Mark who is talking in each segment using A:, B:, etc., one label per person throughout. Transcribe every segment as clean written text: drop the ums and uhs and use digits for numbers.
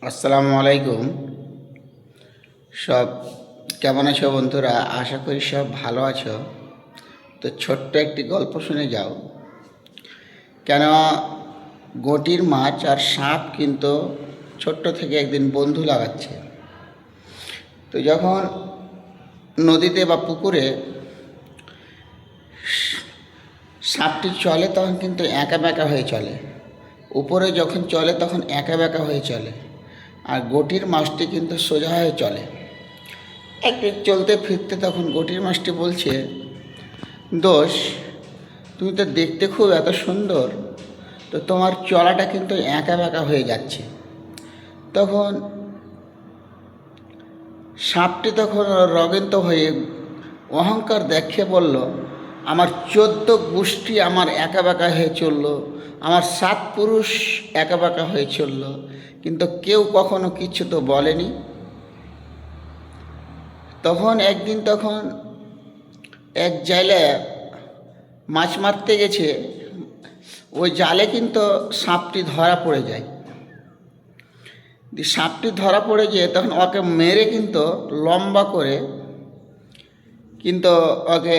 A: আসসালামু আলাইকুম। সব কেমন আছো বন্ধুরা? আশা করি সব ভালো আছো। তো ছোট্ট একটি গল্প শুনে যাও। কেন গটির মাছ আর সাপ কিন্তু ছোট্ট থেকে একদিন বন্ধু লাগাচ্ছে। তো যখন নদীতে বা পুকুরে সাপটি চলে তখন কিন্তু একা বেঁকা হয়ে চলে, উপরে যখন চলে তখন একা বেঁকা হয়ে চলে, আর গটির মাছটি কিন্তু সোজা হয়ে চলে। একদিন চলতে ফিরতে তখন গটির মাছটি বলছে, দোষ, তুমি তো দেখতে খুব এত সুন্দর, তো তোমার চলাটা কিন্তু একা বেঁকা হয়ে যাচ্ছে। তখন সাপটি তখন রগিন্ত হয়ে অহংকার দেখে বলল, আমার 14 গোষ্ঠী আমার একা বেঁকা হয়ে চললো, আমার 7 পুরুষ একা বেঁকা হয়ে চললো, কিন্তু কেউ কখনো কিছু তো বলেনি। তখন একদিন এক জায়গায় মাছ মারতে গেছে, ওই জালে কিন্তু সাপটি ধরা পড়ে যায়। সাপটি ধরা পড়ে গিয়ে তখন ওকে মেরে ওকে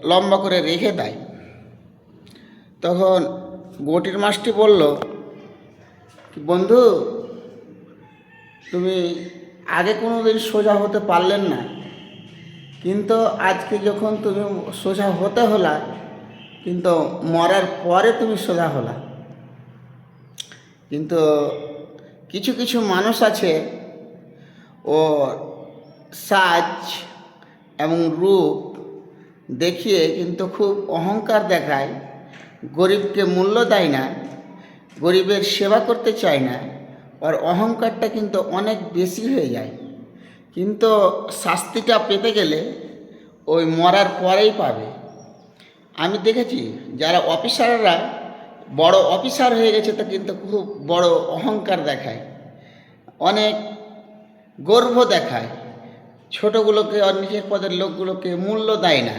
A: লম্বা করে রেখে দেয়। তখন গটির মাছটি বলল, বন্ধু, তুমি আগে কোনো দিন সোজা হতে পারলেন না, কিন্তু আজকে যখন তুমি সোজা হতে হলা, কিন্তু মরার পরে তুমি সোজা হলা। কিন্তু কিছু কিছু মানুষ আছে, ও সাজ এবং রূপ দেখিয়ে কিন্তু খুব অহংকার দেখায়, গরিবকে মূল্য দেয় না, গরিবের সেবা করতে চায় না, আর অহংকারটা কিন্তু অনেক বেশি হয়ে যায়। কিন্তু শাস্তিটা পেতে গেলে ওই মরার পরেই পাবে। আমি দেখেছি যারা অফিসাররা বড় অফিসার হয়ে গেছে, তো কিন্তু খুব বড় অহংকার দেখায়, অনেক গর্ব দেখায়, ছোটোগুলোকে আর নিজের পদের লোকগুলোকে মূল্য দেয় না।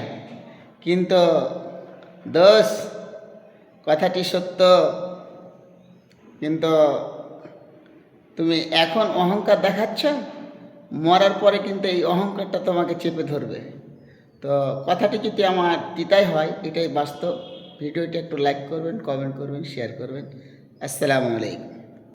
A: কিন্তু দোষ, কথাটি সত্য, কিন্তু তুমি এখন অহংকার দেখাচ্ছ, মরার পরে কিন্তু এই অহংকারটা তোমাকে চেপে ধরবে। তো কথাটি যদি আমার তিতাই হয়, এটাই বাস্তব। ভিডিওটি একটু লাইক করবেন, কমেন্ট করবেন, শেয়ার করবেন। আসসালামু আলাইকুম।